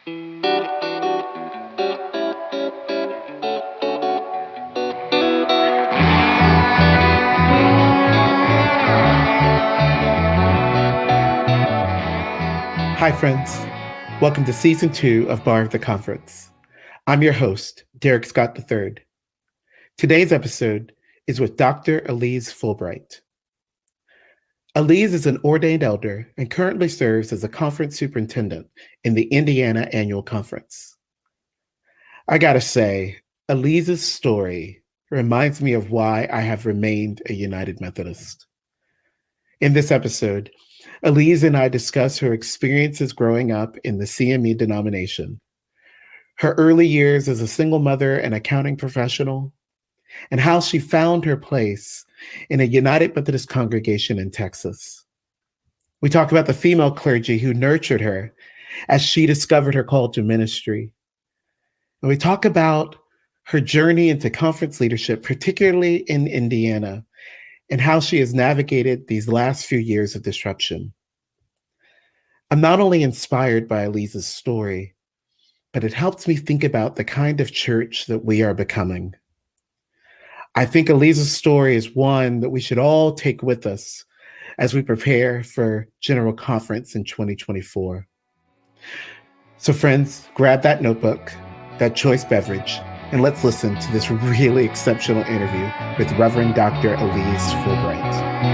Hi, friends. Welcome to Season 2 of Bar of the Conference. I'm your host, Derek Scott III. Today's episode is with Dr. Aleze Fulbright. Aleze is an ordained elder and currently serves as a Conference Superintendent in the Indiana Annual Conference. I gotta say, Aleze's story reminds me of why I have remained a United Methodist. In this episode, Aleze and I discuss her experiences growing up in the CME denomination, her early years as a single mother and accounting professional, and how she found her place in a United Methodist congregation in Texas. We talk about the female clergy who nurtured her as she discovered her call to ministry. And we talk about her journey into conference leadership, particularly in Indiana, and how she has navigated these last few years of disruption. I'm not only inspired by Aleze's story, but it helps me think about the kind of church that we are becoming. I think Aleze's story is one that we should all take with us as we prepare for General Conference in 2024. So friends, grab that notebook, that choice beverage, and let's listen to this really exceptional interview with Reverend Dr. Aleze Fulbright.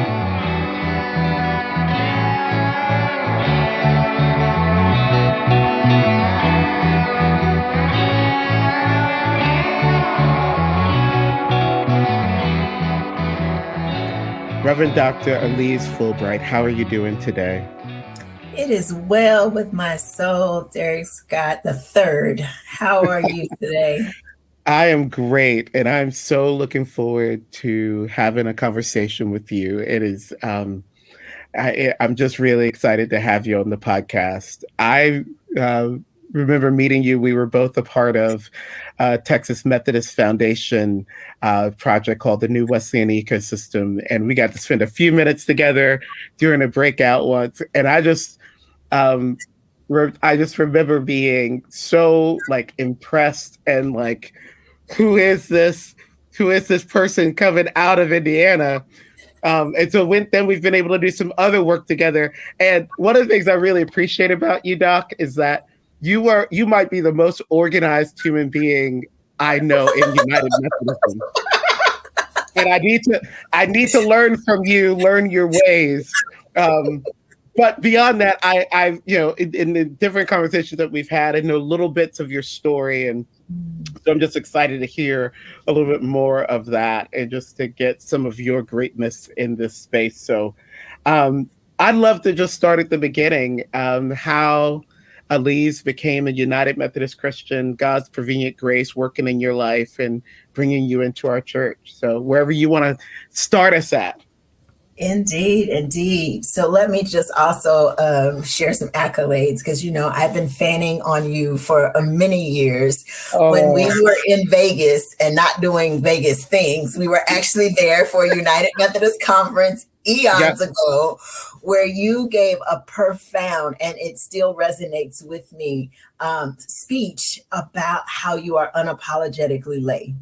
Reverend Dr. Aleze Fulbright, how are you doing today? It is well with my soul, Derek Scott III. How are you today? I am great, and I'm so looking forward to having a conversation with you. It is, I'm just really excited to have you on the podcast. I remember meeting you. We were both a part of Texas Methodist Foundation project called the New Wesleyan Ecosystem, and we got to spend a few minutes together during a breakout once. And I just remember being so impressed and who is this person coming out of Indiana? And so then we've been able to do some other work together. And one of the things I really appreciate about you, Doc, is that you might be the most organized human being I know in United Methodism. And I need to learn from you, learn your ways. But beyond that, I in the different conversations that we've had, I know little bits of your story, and so I'm just excited to hear a little bit more of that and just to get some of your greatness in this space. So I'd love to just start at the beginning, how Aleze became a United Methodist Christian, God's prevenient grace working in your life and bringing you into our church. So wherever you want to start us at. Indeed. So let me just also share some accolades, because, I've been fanning on you for many years. When we were in Vegas and not doing Vegas things, we were actually there for a United Methodist Conference eons ago, where you gave a profound, and it still resonates with me, speech about how you are unapologetically lay.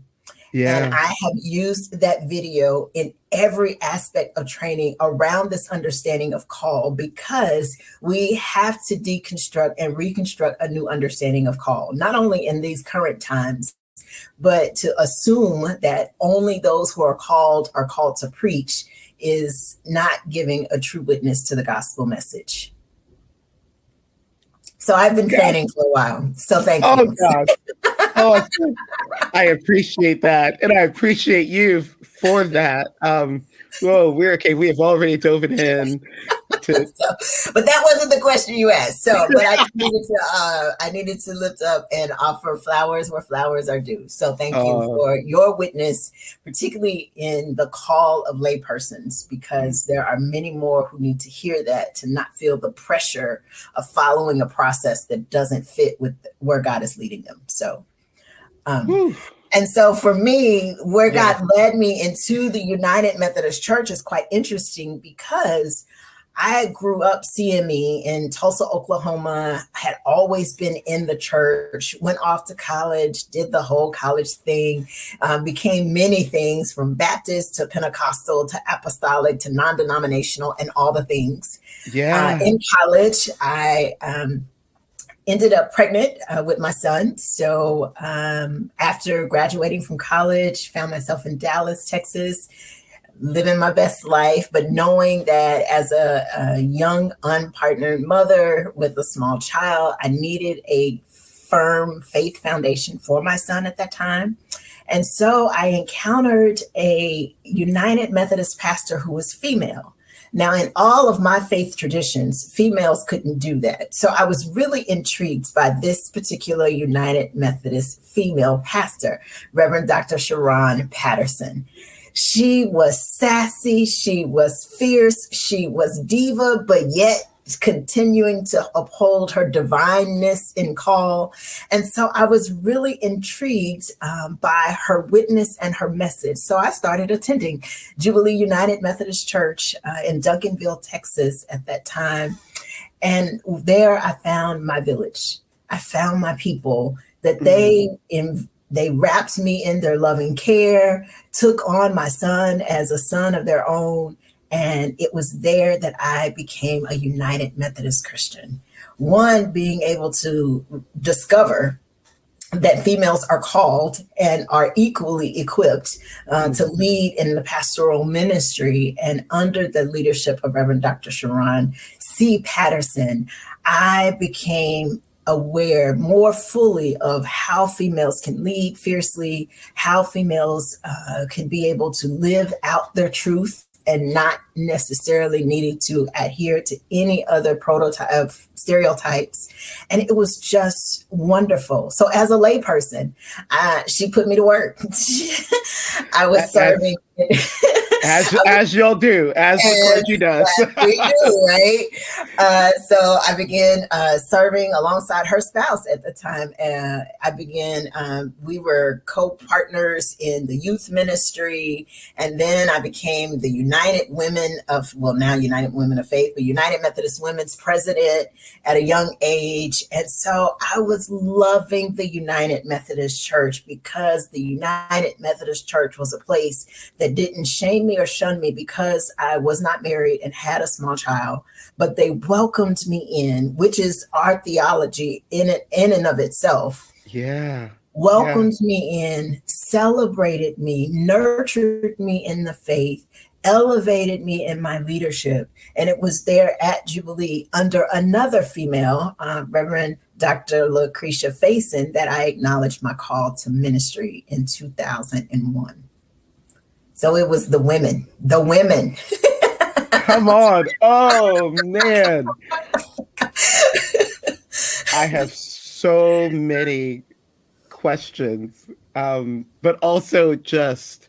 Yeah. And I have used that video in every aspect of training around this understanding of call, because we have to deconstruct and reconstruct a new understanding of call, not only in these current times, but to assume that only those who are called to preach is not giving a true witness to the gospel message. So I've been fanning for a while. So thank you. God. I appreciate that. And I appreciate you for that. We're okay. We have already dove in. But that wasn't the question you asked. But I needed to lift up and offer flowers where flowers are due. So thank you for your witness, particularly in the call of laypersons, because there are many more who need to hear that, to not feel the pressure of following a process that doesn't fit with where God is leading them. So, and so for me, where God led me into the United Methodist Church is quite interesting, because I grew up CME in Tulsa, Oklahoma, had always been in the church, went off to college, did the whole college thing, became many things from Baptist to Pentecostal to apostolic to non-denominational and all the things. Yeah. In college, I ended up pregnant with my son. So after graduating from college, found myself in Dallas, Texas, living my best life, but knowing that as a young, unpartnered mother with a small child, I needed a firm faith foundation for my son at that time. And so I encountered a United Methodist pastor who was female. Now, in all of my faith traditions, females couldn't do that. So I was really intrigued by this particular United Methodist female pastor, Reverend Dr. Sharon Patterson. She was sassy, she was fierce, she was diva, but yet continuing to uphold her divineness in call. And so I was really intrigued by her witness and her message. So I started attending Jubilee United Methodist Church in Duncanville, Texas at that time. And there I found my village. I found my people that they wrapped me in their loving care, took on my son as a son of their own. And it was there that I became a United Methodist Christian. One, being able to discover that females are called and are equally equipped to lead in the pastoral ministry. And under the leadership of Reverend Dr. Sharon C. Patterson, I became aware more fully of how females can lead fiercely, how females can be able to live out their truth and not necessarily needing to adhere to any other prototype of stereotypes. And it was just wonderful. So as a layperson, she put me to work. I was serving. As y'all do, as the clergy does. We do, right? So I began serving alongside her spouse at the time. We were co-partners in the youth ministry. And then I became the United Women of Faith, but United Methodist Women's president at a young age. And so I was loving the United Methodist Church because the United Methodist Church was a place that didn't shame me or shun me because I was not married and had a small child, but they welcomed me in, which is our theology in and of itself. Yeah. Welcomed me in, celebrated me, nurtured me in the faith, elevated me in my leadership. And it was there at Jubilee under another female, Reverend Dr. Lucretia Faison, that I acknowledged my call to ministry in 2001. So it was the women. Come on. Oh, man. I have so many questions, but also just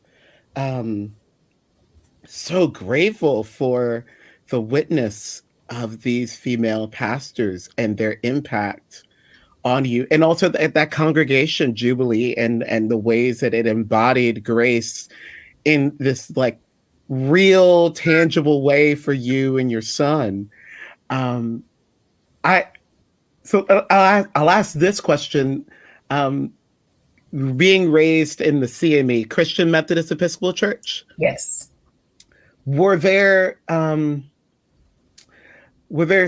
so grateful for the witness of these female pastors and their impact on you. And also that congregation, Jubilee, and the ways that it embodied grace in this like real tangible way for you and your son. I'll ask this question. Being raised in the CME, Christian Methodist Episcopal Church. Yes. Were there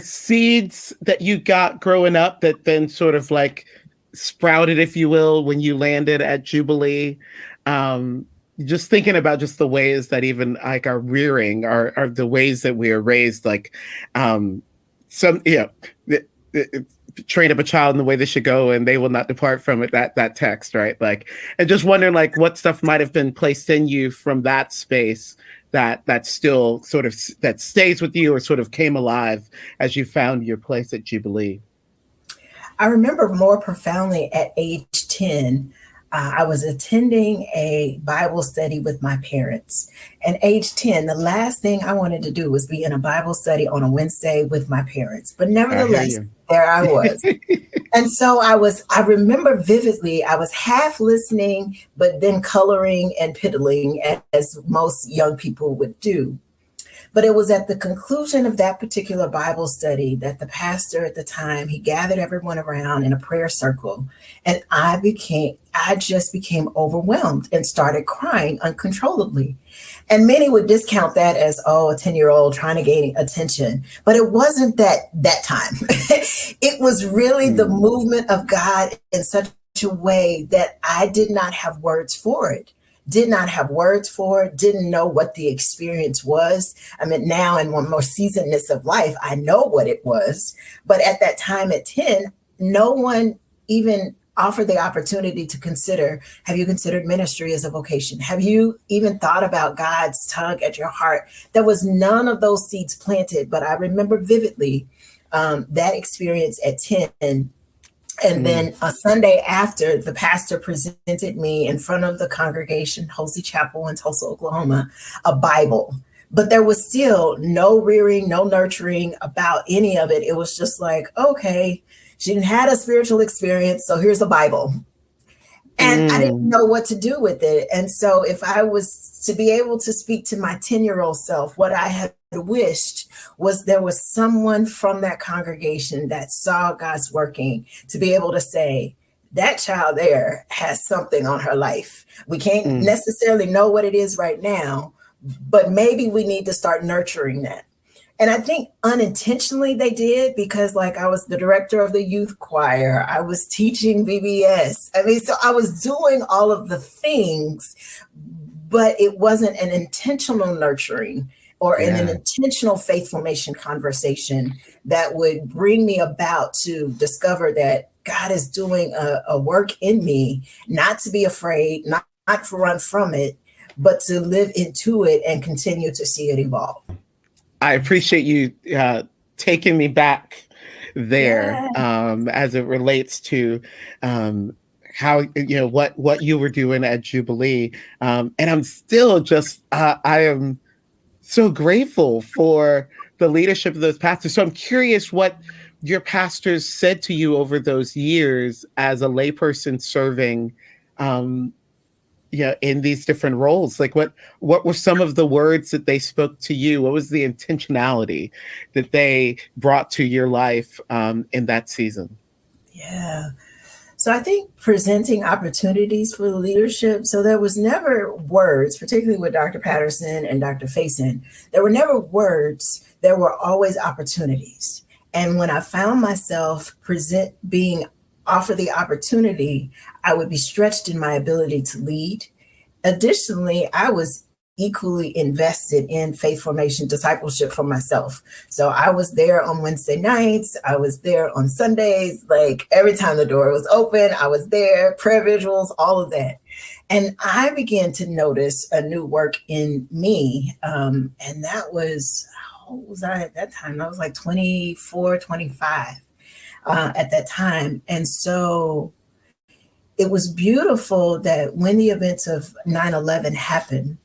seeds that you got growing up that then sort of like sprouted, if you will, when you landed at Jubilee? Just thinking about just the ways that even like our rearing are the ways that we are raised, like train up a child in the way they should go and they will not depart from it, that text, right? Like, and just wondering like what stuff might have been placed in you from that space that still sort of that stays with you or sort of came alive as you found your place at Jubilee. I remember more profoundly at age 10, I was attending a Bible study with my parents. And age 10, the last thing I wanted to do was be in a Bible study on a Wednesday with my parents. But nevertheless, there I was. And so I remember vividly, I was half listening, but then coloring and piddling as most young people would do. But it was at the conclusion of that particular Bible study that the pastor at the time, he gathered everyone around in a prayer circle. And I just became overwhelmed and started crying uncontrollably. And many would discount that as, oh, a 10-year-old trying to gain attention. But it wasn't that time. It was really the movement of God in such a way that I did not have words for it. Didn't know what the experience was. I mean, now in one more seasonedness of life, I know what it was. But at that time at 10, no one even offered the opportunity to consider, have you considered ministry as a vocation? Have you even thought about God's tug at your heart? There was none of those seeds planted, but I remember vividly that experience at 10. And then a Sunday after, the pastor presented me in front of the congregation, Hosey Chapel in Tulsa, Oklahoma, a Bible. But there was still no rearing, no nurturing about any of it. It was just like, okay, she didn't had a spiritual experience, so here's a Bible. And I didn't know what to do with it. And so if I was to be able to speak to my 10-year-old self, what I had wished was there was someone from that congregation that saw God's working to be able to say, that child there has something on her life. We can't necessarily know what it is right now, but maybe we need to start nurturing that. And I think unintentionally they did, because like I was the director of the youth choir, I was teaching VBS. I mean, so I was doing all of the things, but it wasn't an intentional nurturing or an intentional faith formation conversation that would bring me about to discover that God is doing a work in me, not to be afraid, not to run from it, but to live into it and continue to see it evolve. I appreciate you taking me back there as it relates to how, what you were doing at Jubilee. And I'm still just, I am so grateful for the leadership of those pastors. So I'm curious what your pastors said to you over those years as a layperson serving in these different roles. Like what were some of the words that they spoke to you? What was the intentionality that they brought to your life in that season? Yeah. So I think presenting opportunities for leadership. So there was never words, particularly with Dr. Patterson and Dr. Faison, there were never words. There were always opportunities. And when I found myself being offered the opportunity, I would be stretched in my ability to lead. Additionally, I was equally invested in faith formation discipleship for myself. So I was there on Wednesday nights. I was there on Sundays. Like every time the door was open, I was there, prayer visuals, all of that. And I began to notice a new work in me. And that was, how old was I at that time? I was like 24, 25 at that time. And so it was beautiful that when the events of 9/11 happened,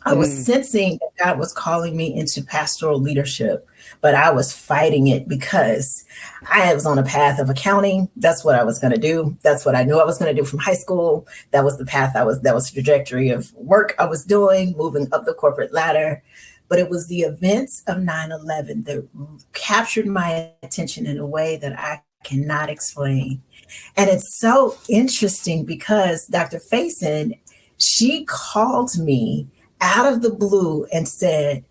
I was sensing that God was calling me into pastoral leadership, but I was fighting it because I was on a path of accounting. That's what I was going to do. That's what I knew I was going to do from high school. That was the path that was the trajectory of work I was doing, moving up the corporate ladder. But it was the events of 9/11 that captured my attention in a way that I cannot explain. And it's so interesting because Dr. Faison, she called me out of the blue and said,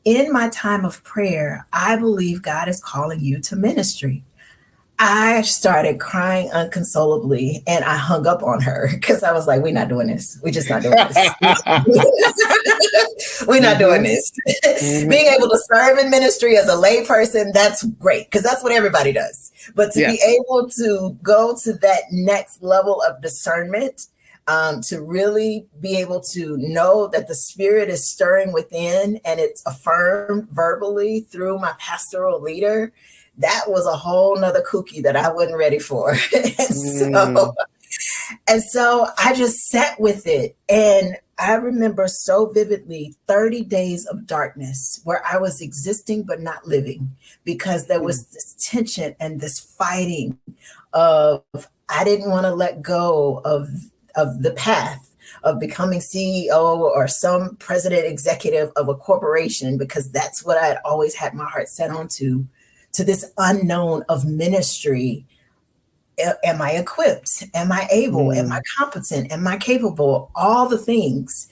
in my time of prayer, I believe God is calling you to ministry. I started crying unconsolably and I hung up on her because I was like, we're not doing this. We're just not doing this. We're not doing this. Being able to serve in ministry as a lay person, that's great because that's what everybody does. But to be able to go to that next level of discernment, to really be able to know that the Spirit is stirring within and it's affirmed verbally through my pastoral leader, that was a whole nother cookie that I wasn't ready for. And so I just sat with it. And I remember so vividly 30 days of darkness where I was existing but not living because there was this tension and this fighting of I didn't want to let go of the path, of becoming CEO or some president executive of a corporation, because that's what I had always had my heart set on, to this unknown of ministry. Am I equipped? Am I able? Am I competent? Am I capable? All the things.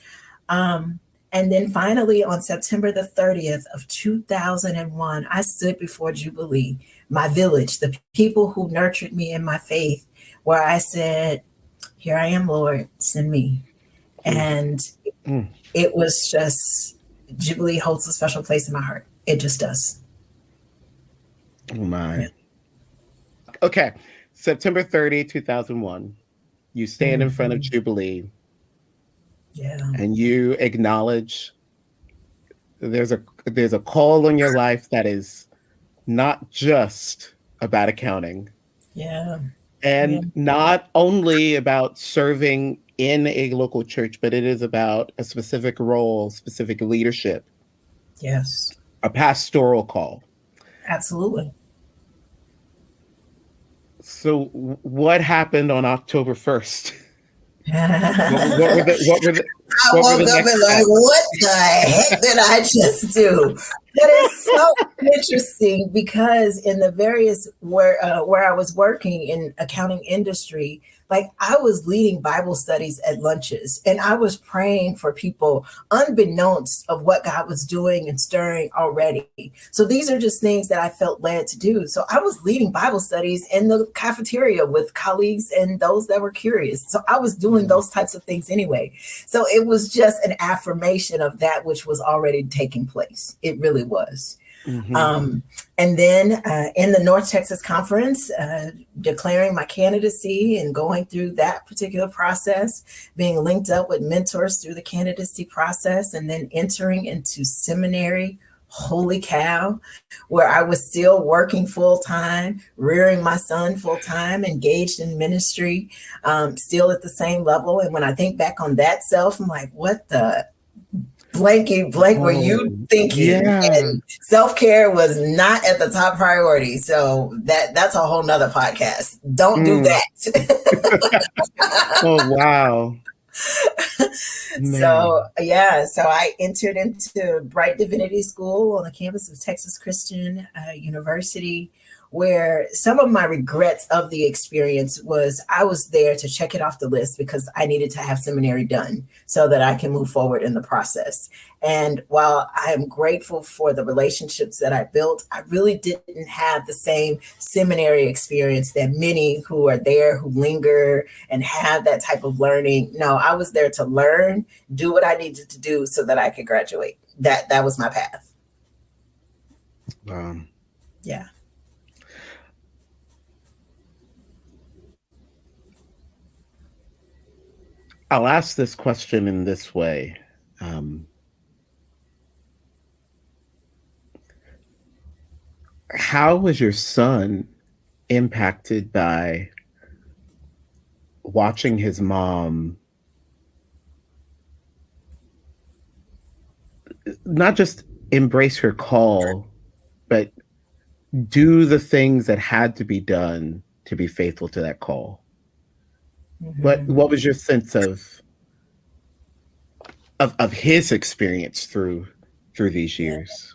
And then finally, on September the 30th of 2001, I stood before Jubilee, my village, the people who nurtured me in my faith, where I said, here I am, Lord, send me. And it was just, Jubilee holds a special place in my heart. It just does. Oh, my. Yeah. Okay. September 30, 2001, you stand in front of Jubilee. Yeah. And you acknowledge there's a call on your life that is not just about accounting. Yeah. And not only about serving in a local church, but it is about a specific role, specific leadership. Yes. A pastoral call. Absolutely. So what happened on October 1st? I woke up and like, what the heck did I just do? But it's so interesting because in the various where I was working in accounting industry, like I was leading Bible studies at lunches and I was praying for people unbeknownst of what God was doing and stirring already. So these are just things that I felt led to do. So I was leading Bible studies in the cafeteria with colleagues and those that were curious. So I was doing those types of things anyway. So it was just an affirmation of that which was already taking place. It really was. And then in the North Texas Conference, declaring my candidacy and going through that particular process, being linked up with mentors through the candidacy process, and then entering into seminary. Holy cow, where I was still working full time, rearing my son full time, engaged in ministry, still at the same level. And when I think back on that self, I'm like, what the blank were you thinking? Yeah. And self-care was not at the top priority. So that's a whole nother podcast. Don't do that. Oh, wow. So I entered into Bright Divinity School on the campus of Texas Christian University, where some of my regrets of the experience was I was there to check it off the list because I needed to have seminary done so that I can move forward in the process. And while I am grateful for the relationships that I built, I really didn't have the same seminary experience that many who are there, who linger and have that type of learning. No, I was there to learn, do what I needed to do so that I could graduate. That was my path. Yeah. I'll ask this question in this way. How was your son impacted by watching his mom not just embrace her call, but do the things that had to be done to be faithful to that call? What was your sense of his experience through these years?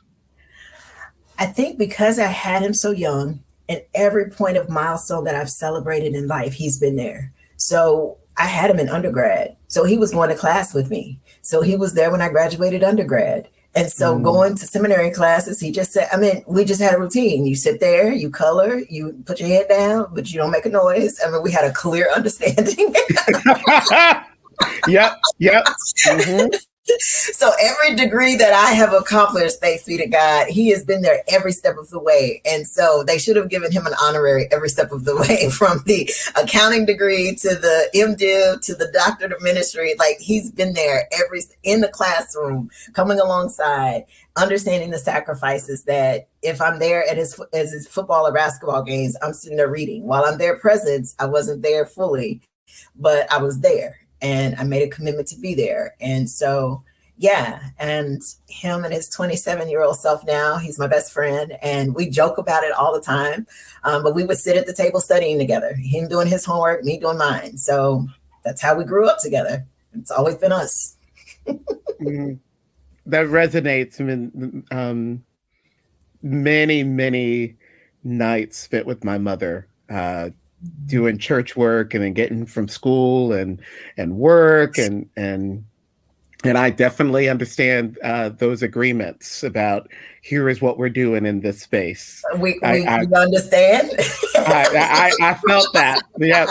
I think because I had him so young, and every point of milestone that I've celebrated in life, he's been there. So I had him in undergrad. So he was going to class with me. So he was there when I graduated undergrad. And so going to seminary classes, he just said, we just had a routine. You sit there, you color, you put your head down, but you don't make a noise. We had a clear understanding. Yep. Mm-hmm. So every degree that I have accomplished, thanks be to God, he has been there every step of the way. And so they should have given him an honorary every step of the way, from the accounting degree to the MDiv to the doctorate of ministry. Like, he's been there in the classroom, coming alongside, understanding the sacrifices that if I'm there at his football or basketball games, I'm sitting there reading. While I'm there present, I wasn't there fully, but I was there. And I made a commitment to be there. And so, and him and his 27-year-old self now, he's my best friend. And we joke about it all the time. But we would sit at the table studying together, him doing his homework, me doing mine. So that's how we grew up together. It's always been us. That resonates. I mean, many nights spent with my mother, doing church work and then getting from school and work and I definitely understand those agreements about here is what we're doing in this space. We understand. I felt that. Yeah.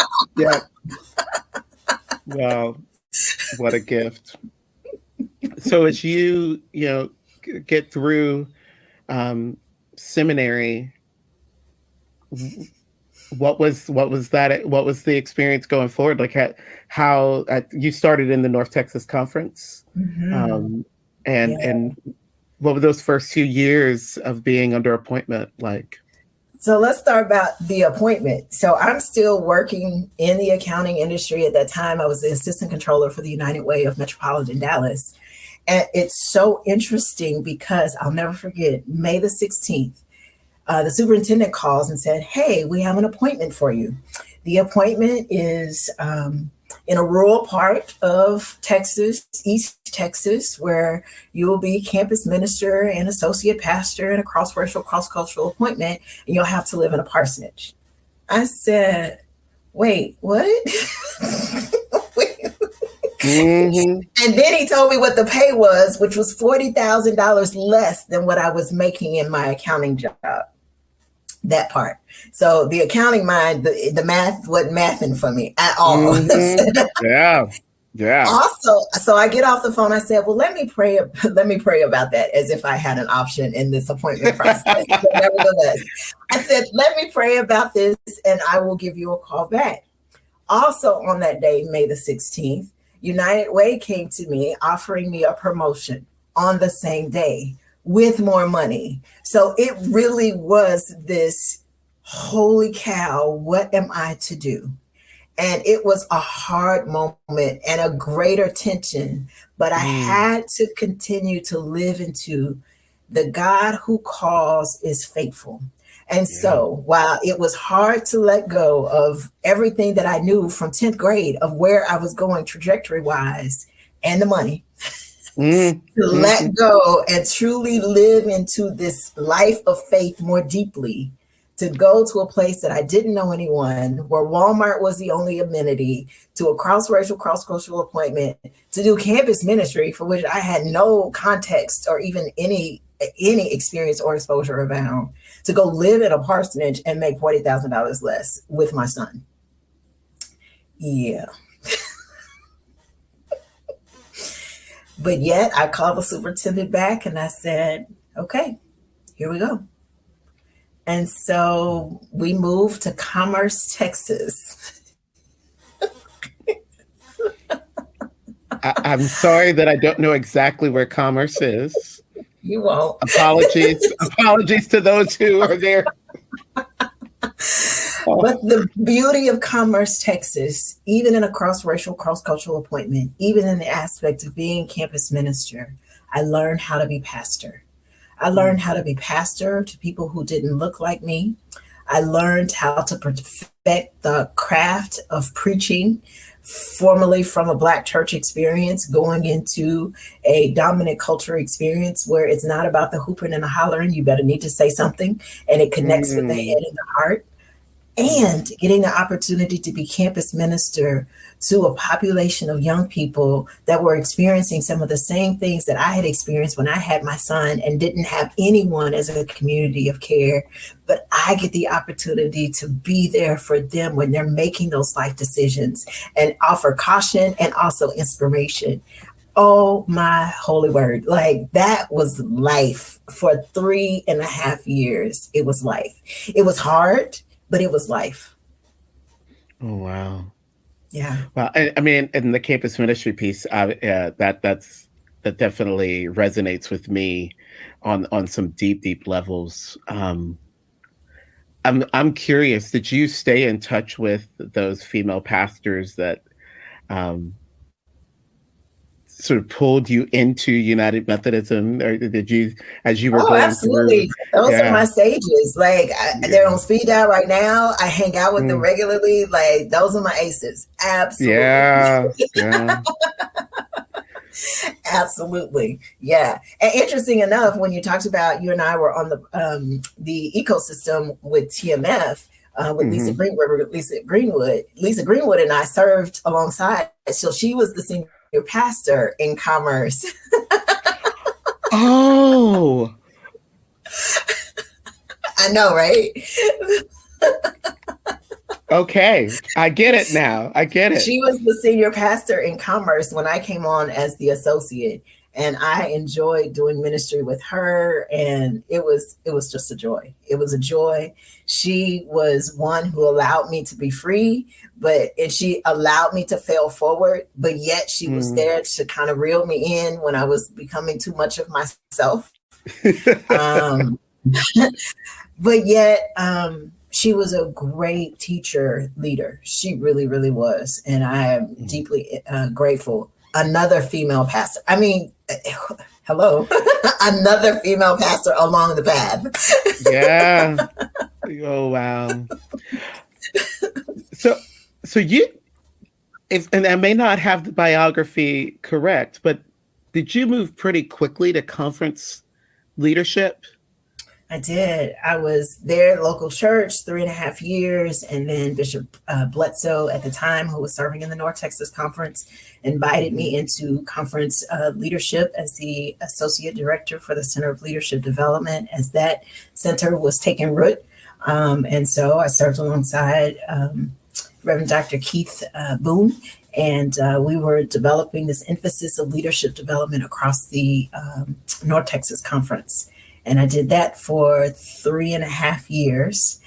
Well, what a gift. So as you get through seminary, what was the experience going forward? Like how you started in the North Texas Conference, and what were those first 2 years of being under appointment like? So let's start about the appointment. So I'm still working in the accounting industry. At that time, I was the assistant controller for the United Way of Metropolitan Dallas. And it's so interesting because I'll never forget, May the 16th, the superintendent calls and said, hey, we have an appointment for you. The appointment is in a rural part of Texas, East Texas, where you will be campus minister and associate pastor in a cross-racial, cross-cultural appointment, and you'll have to live in a parsonage. I said, wait, what? And then he told me what the pay was, which was $40,000 less than what I was making in my accounting job. That part. So the accounting mind, the math wasn't mathing for me at all. Yeah. Also, so I get off the phone. I said, well, let me pray about that, as if I had an option in this appointment process. But nevertheless, I said, let me pray about this and I will give you a call back. Also on that day, May the 16th, United Way came to me offering me a promotion on the same day with more money. So it really was this, holy cow, what am I to do? And it was a hard moment and a greater tension, but I had to continue to live into the God who calls is faithful. And so while it was hard to let go of everything that I knew from 10th grade of where I was going trajectory wise and the money, to let go and truly live into this life of faith more deeply, to go to a place that I didn't know anyone, where Walmart was the only amenity, to a cross-racial, cross-cultural appointment, to do campus ministry for which I had no context or even any experience or exposure around, to go live in a parsonage and make $40,000 less with my son. Yeah. But yet I called the superintendent back and I said, okay, here we go. And so we moved to Commerce, Texas. I'm sorry that I don't know exactly where Commerce is. You won't. Apologies to those who are there. But the beauty of Commerce, Texas, even in a cross-racial, cross-cultural appointment, even in the aspect of being campus minister, I learned how to be pastor. I learned how to be pastor to people who didn't look like me. I learned how to perfect the craft of preaching, formerly from a Black church experience, going into a dominant culture experience where it's not about the hooping and the hollering. You better need to say something, and it connects with the head and the heart. And getting the opportunity to be campus minister to a population of young people that were experiencing some of the same things that I had experienced when I had my son and didn't have anyone as a community of care. But I get the opportunity to be there for them when they're making those life decisions and offer caution and also inspiration. Oh, my holy word. Like, that was life for 3.5 years. It was life. It was hard, but it was life. Oh, wow. Yeah. Well, I mean, in the campus ministry piece, that definitely resonates with me on some deep levels. I'm curious, did you stay in touch with those female pastors that sort of pulled you into United Methodism, or did you, as you were going absolutely through? Those are my sages. Like, they're on speed dial right now. I hang out with them regularly. Like, those are my aces. Absolutely. Yeah. Absolutely. Yeah. And interesting enough, when you talked about, you and I were on the ecosystem with TMF, with Lisa Mm-hmm. Greenwood, Lisa Greenwood and I served alongside. So she was the senior pastor in commerce. Oh, I know, right? okay. I get it now. I get it. She was the senior pastor in commerce when I came on as the associate, and I enjoyed doing ministry with her, and it was just a joy. It was a joy. She was one who allowed me to be free, and she allowed me to fail forward, but yet she was there to kind of reel me in when I was becoming too much of myself. um, but yet she was a great teacher leader. She really, really was. And I am deeply grateful. Another female pastor. I mean, hello, another female pastor along the path. Yeah. Oh, wow. So you, and I may not have the biography correct, but did you move pretty quickly to conference leadership? I did. I was there at local church 3.5 years. And then Bishop Bledsoe at the time, who was serving in the North Texas Conference, invited me into conference leadership as the associate director for the Center of Leadership Development, as that center was taking root. And so I served alongside Reverend Dr. Keith Boone, and we were developing this emphasis of leadership development across the North Texas Conference. And I did that for 3.5 years,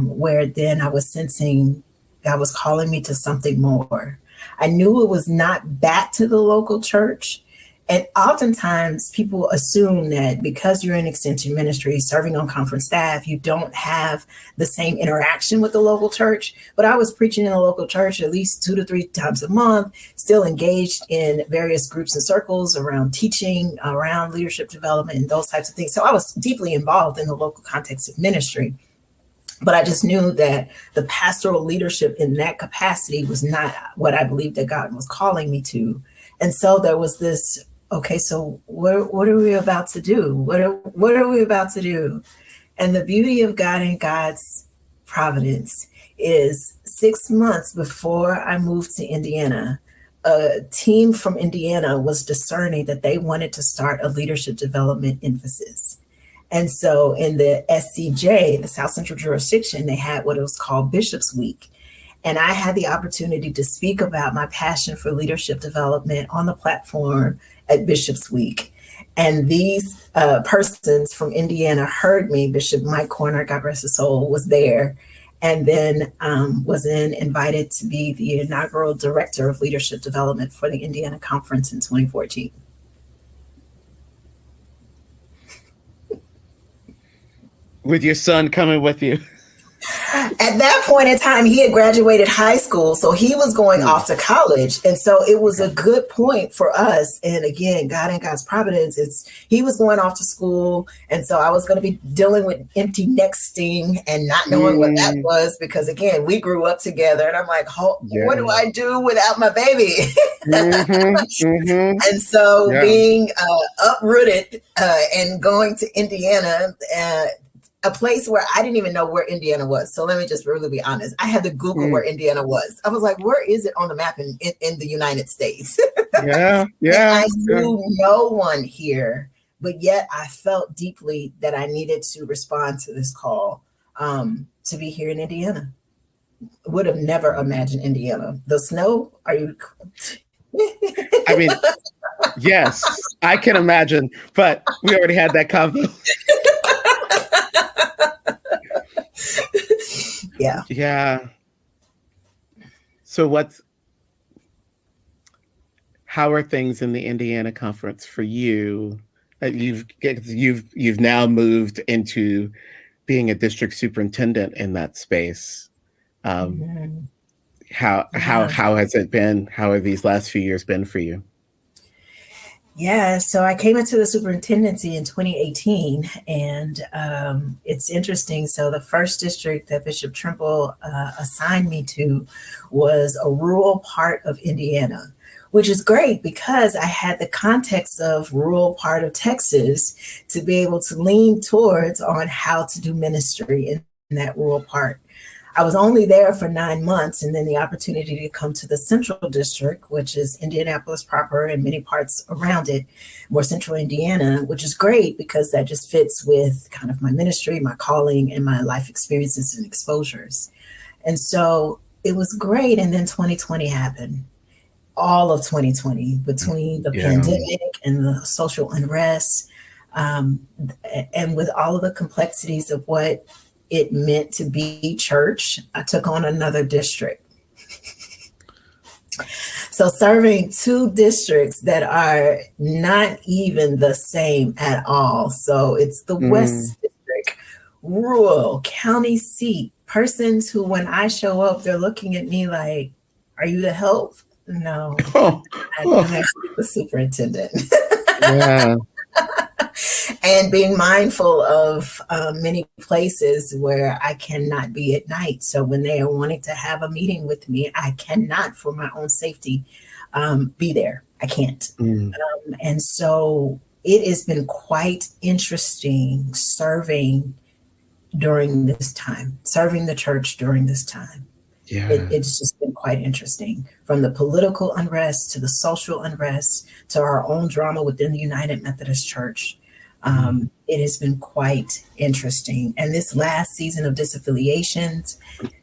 where then I was sensing God was calling me to something more. I knew it was not back to the local church. And oftentimes people assume that because you're in extension ministry, serving on conference staff, you don't have the same interaction with the local church. But I was preaching in a local church at least 2 to 3 times a month, still engaged in various groups and circles around teaching, around leadership development, and those types of things. So I was deeply involved in the local context of ministry. But I just knew that the pastoral leadership in that capacity was not what I believed that God was calling me to. And so there was this, okay, so what are we about to do? What are we about to do? And the beauty of God and God's providence is 6 months before I moved to Indiana, a team from Indiana was discerning that they wanted to start a leadership development emphasis. And so in the SCJ, the South Central Jurisdiction, they had what it was called Bishop's Week. And I had the opportunity to speak about my passion for leadership development on the platform at Bishop's Week. And these persons from Indiana heard me. Bishop Mike Corner, God rest his soul, was there. And then was then invited to be the inaugural director of leadership development for the Indiana Conference in 2014. With your son coming with you? At that point in time, he had graduated high school, so he was going off to college. And so it was a good point for us. And again, God and God's providence, he was going off to school. And so I was going to be dealing with empty nesting and not knowing what that was, because again, we grew up together. And I'm like, what do I do without my baby? And so being uprooted and going to Indiana, a place where I didn't even know where Indiana was. So let me just really be honest. I had to Google where Indiana was. I was like, where is it on the map in the United States? And I knew no one here, but yet I felt deeply that I needed to respond to this call to be here in Indiana. Would have never imagined Indiana. The snow, are you? I mean, yes, I can imagine, but we already had that convo. Yeah. So how are things in the Indiana Conference for you? You've now moved into being a district superintendent in that space. How has it been? How have these last few years been for you? Yeah, so I came into the superintendency in 2018, and it's interesting. So the first district that Bishop Trimble assigned me to was a rural part of Indiana, which is great because I had the context of rural part of Texas to be able to lean towards on how to do ministry in that rural part. I was only there for 9 months, and then the opportunity to come to the Central District, which is Indianapolis proper and many parts around it, more central Indiana, which is great because that just fits with kind of my ministry, my calling, and my life experiences and exposures. And so it was great. And then 2020 happened. All of 2020, between the pandemic and the social unrest, and with all of the complexities of what it meant to be church, I took on another district. So serving two districts that are not even the same at all. So it's the West District, rural, county seat, persons who, when I show up, they're looking at me like, are you the help? No, I'm actually the superintendent. Yeah. And being mindful of many places where I cannot be at night. So when they are wanting to have a meeting with me, I cannot, for my own safety, be there. I can't. And so it has been quite interesting serving during this time, serving the church during this time. Yeah. It's just been quite interesting, from the political unrest to the social unrest to our own drama within the United Methodist Church. It has been quite interesting. And this last season of disaffiliations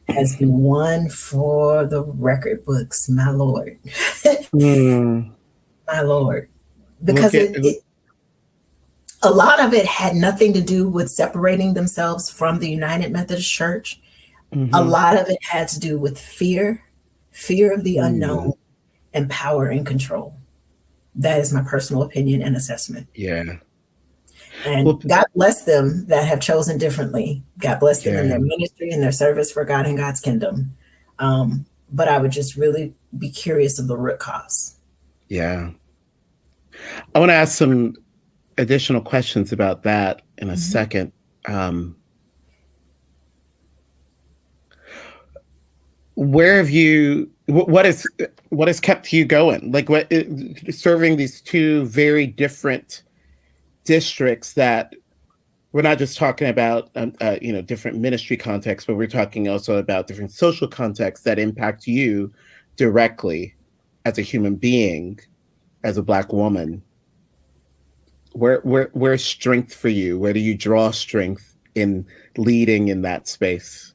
has been one for the record books, my Lord. My Lord. Because a lot of it had nothing to do with separating themselves from the United Methodist Church. A lot of it had to do with fear of the unknown, and power and control. That is my personal opinion and assessment. Yeah. And God bless them that have chosen differently. God bless them in their ministry and their service for God and God's kingdom. But I would just really be curious of the root cause. Yeah. I want to ask some additional questions about that in a second. Where have you, what has kept you going? Like serving these two very different districts that we're not just talking about, different ministry contexts, but we're talking also about different social contexts that impact you directly as a human being, as a Black woman. Where's strength for you? Where do you draw strength in leading in that space?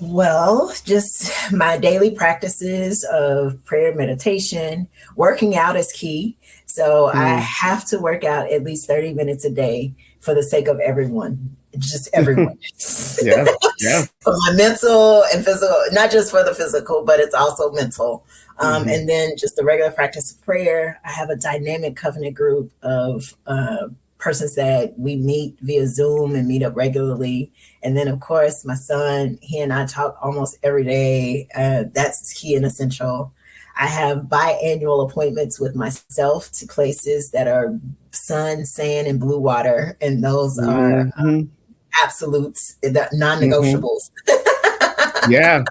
Well, just my daily practices of prayer, meditation, working out is key. So I have to work out at least 30 minutes a day for the sake of everyone, just everyone. Yeah. For my mental and physical, not just for the physical, but it's also mental. And then just the regular practice of prayer. I have a dynamic covenant group of persons that we meet via Zoom and meet up regularly. And then, of course, my son, he and I talk almost every day. That's key and essential. I have biannual appointments with myself to places that are sun, sand, and blue water. And those are absolutes, non-negotiables. Yeah.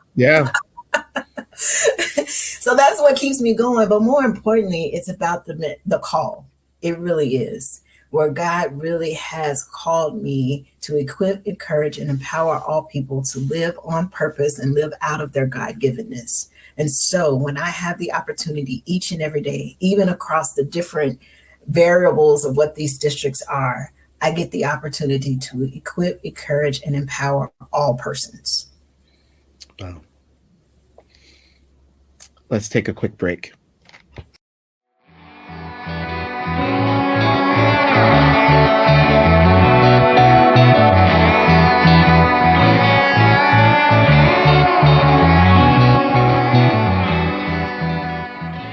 So that's what keeps me going. But more importantly, it's about the call. It really is. Where God really has called me to equip, encourage, and empower all people to live on purpose and live out of their God-givenness. And so when I have the opportunity each and every day, even across the different variables of what these districts are, I get the opportunity to equip, encourage, and empower all persons. Wow. Let's take a quick break.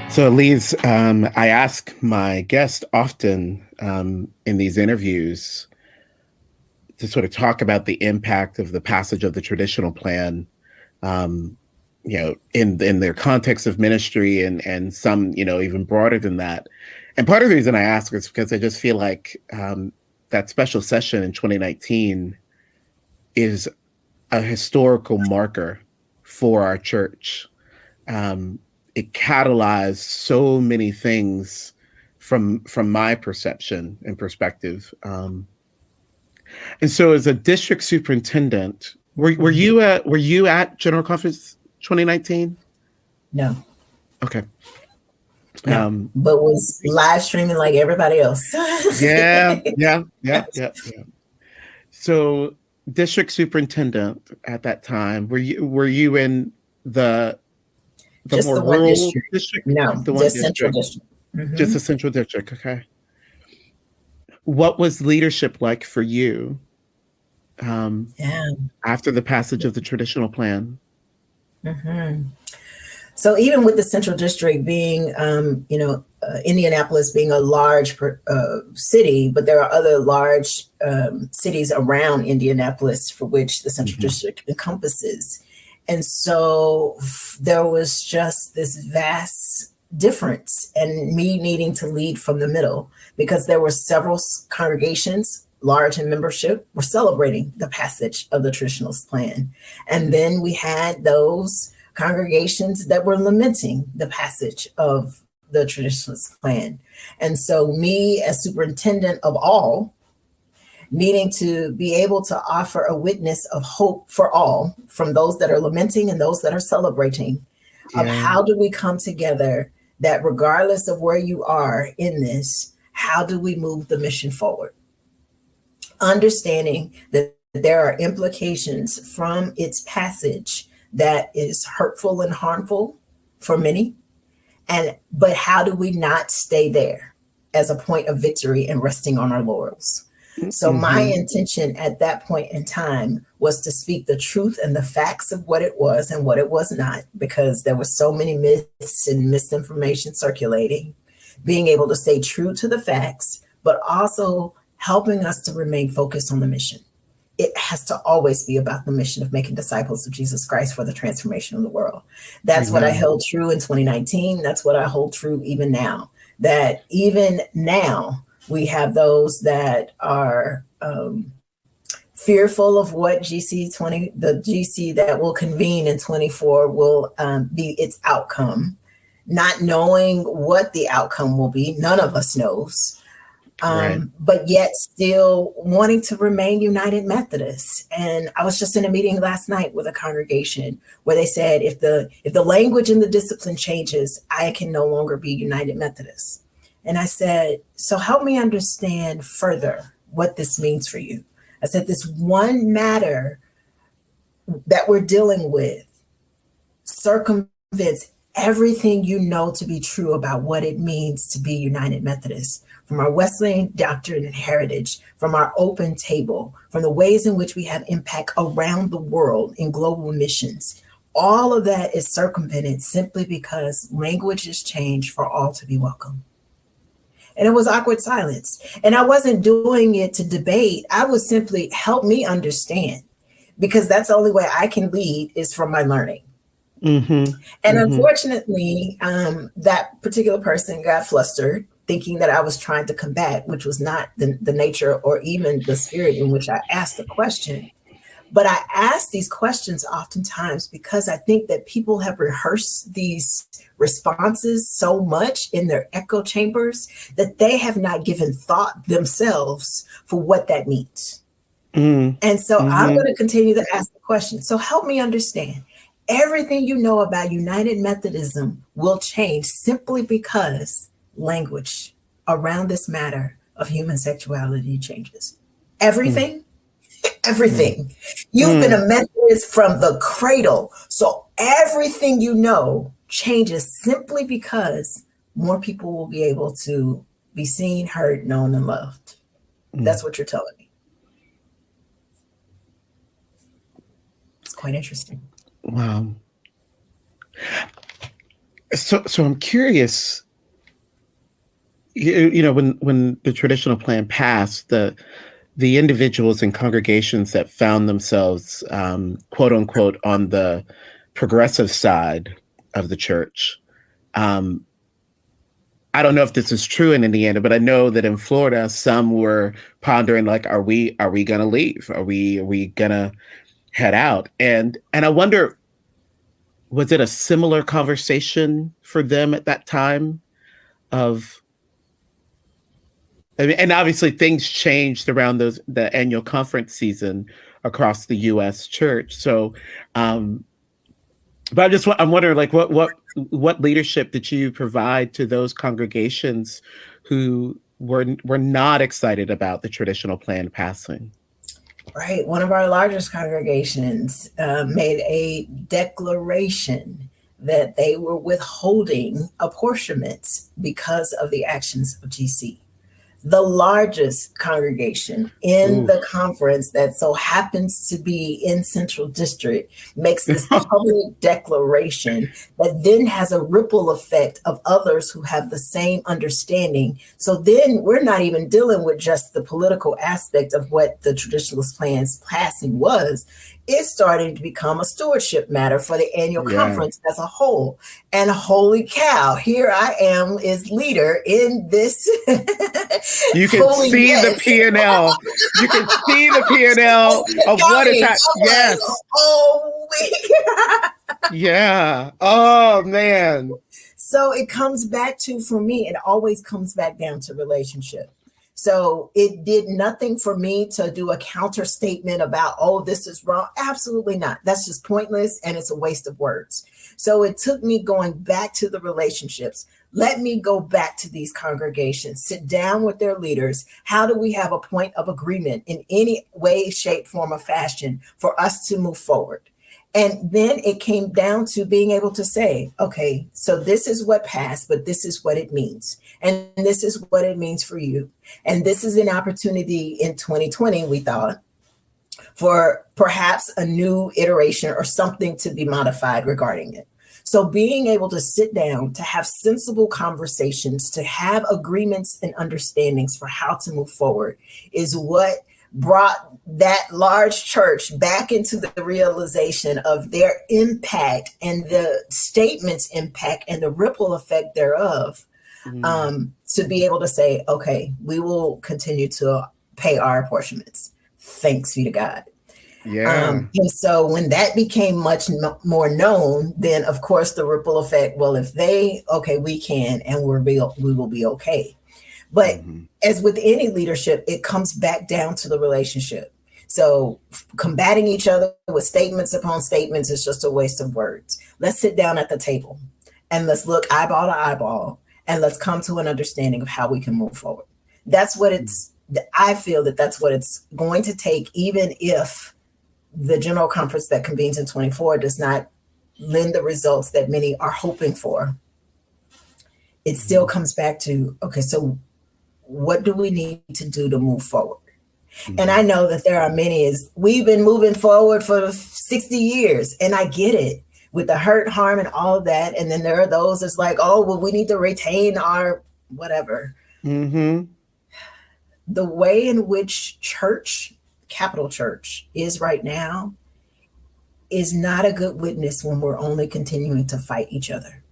So, Aleze, I ask my guest often in these interviews to sort of talk about the impact of the passage of the traditional plan in their context of ministry, and some, even broader than that. And part of the reason I ask is because I just feel like that special session in 2019 is a historical marker for our church. It catalyzed so many things from my perception and perspective. And so, as a district superintendent, were you at General Conference 2019? No. Okay. No, but was live streaming like everybody else. Yeah. So, district superintendent at that time, were you in the just more the one rural district? No, the one just district. central district. Mm-hmm. Just a central district. Okay. What was leadership like for you after the passage of the traditional plan? Mm-hmm. So even with the central district being, Indianapolis being a large city, but there are other large cities around Indianapolis for which the central district encompasses. And so there was just this vast difference, and me needing to lead from the middle, because there were several congregations, large in membership, were celebrating the passage of the traditionalist plan. And then we had those congregations that were lamenting the passage of the traditionalist plan. And so me, as superintendent of all, needing to be able to offer a witness of hope for all, from those that are lamenting and those that are celebrating, of how do we come together, that regardless of where you are in this, how do we move the mission forward? Understanding that there are implications from its passage that is hurtful and harmful for many. But how do we not stay there as a point of victory and resting on our laurels? So my intention at that point in time was to speak the truth and the facts of what it was and what it was not, because there were so many myths and misinformation circulating. Being able to stay true to the facts, but also helping us to remain focused on the mission. It has to always be about the mission of making disciples of Jesus Christ for the transformation of the world. That's what I held true in 2019. That's what I hold true even now. That even now we have those that are fearful of what the GC that will convene in 24 will be its outcome, not knowing what the outcome will be. None of us knows. But yet still wanting to remain United Methodist. And I was just in a meeting last night with a congregation where they said, if the language and the discipline changes, I can no longer be United Methodist. And I said, so help me understand further what this means for you. I said, this one matter that we're dealing with circumvents everything you know to be true about what it means to be United Methodist. From our Wesleyan doctrine and heritage, from our open table, from the ways in which we have impact around the world in global missions. All of that is circumvented simply because language has changed for all to be welcome. And it was awkward silence. And I wasn't doing it to debate. I was simply help me understand, because that's the only way I can lead is from my learning. And unfortunately, that particular person got flustered, thinking that I was trying to combat, which was not the nature or even the spirit in which I asked the question. But I ask these questions oftentimes because I think that people have rehearsed these responses so much in their echo chambers that they have not given thought themselves for what that means. And so I'm going to continue to ask the question. So help me understand. Everything you know about United Methodism will change simply because language around this matter of human sexuality changes. Everything. You've been a Methodist from the cradle. So everything you know changes simply because more people will be able to be seen, heard, known, and loved. That's what you're telling me. It's quite interesting. Wow. So I'm curious, when the traditional plan passed, the individuals and congregations that found themselves, quote unquote, on the progressive side of the church. I don't know if this is true in Indiana, but I know that in Florida, some were pondering, like, are we going to leave? Are we going to head out? And I wonder, was it a similar conversation for them at that time? And obviously things changed around the annual conference season across the U.S. church. So, but I'm wondering, like, what leadership did you provide to those congregations who were not excited about the traditional plan passing? Right. One of our largest congregations made a declaration that they were withholding apportionments because of the actions of GC. The largest congregation in the conference that so happens to be in Central District makes this public declaration that then has a ripple effect of others who have the same understanding. So then we're not even dealing with just the political aspect of what the traditionalist plan's passing was. It's starting to become a stewardship matter for the annual conference as a whole. And holy cow, here I am as leader in this. You can see the P&L. You can see the P&L of what is happening. Yes. Oh, yeah. Oh, man. So it comes back to, for me, it always comes back down to relationship. So it did nothing for me to do a counter statement about, oh, this is wrong. Absolutely not. That's just pointless and it's a waste of words. So it took me going back to the relationships. Let me go back to these congregations, sit down with their leaders. How do we have a point of agreement in any way, shape, form, or fashion for us to move forward? And then it came down to being able to say, okay, so this is what passed, but this is what it means. And this is what it means for you. And this is an opportunity in 2020, we thought, for perhaps a new iteration or something to be modified regarding it. So being able to sit down, to have sensible conversations, to have agreements and understandings for how to move forward is what brought that large church back into the realization of their impact and the statement's impact and the ripple effect thereof, to be able to say, okay, we will continue to pay our apportionments. Thanks be to God. Yeah. And so when that became much more known, then of course the ripple effect, well, if they, okay, we can, and we will be okay. But as with any leadership, it comes back down to the relationship. So combating each other with statements upon statements is just a waste of words. Let's sit down at the table and let's look eyeball to eyeball and let's come to an understanding of how we can move forward. That's what I feel that's what it's going to take, even if the general conference that convenes in 24 does not lend the results that many are hoping for. It still comes back to, okay, so what do we need to do to move forward? And I know that there are many, we've been moving forward for 60 years, and I get it with the hurt, harm, and all of that. And then there are those that's like, oh, well, we need to retain our whatever. The way in which church, capital church, is right now is not a good witness when we're only continuing to fight each other.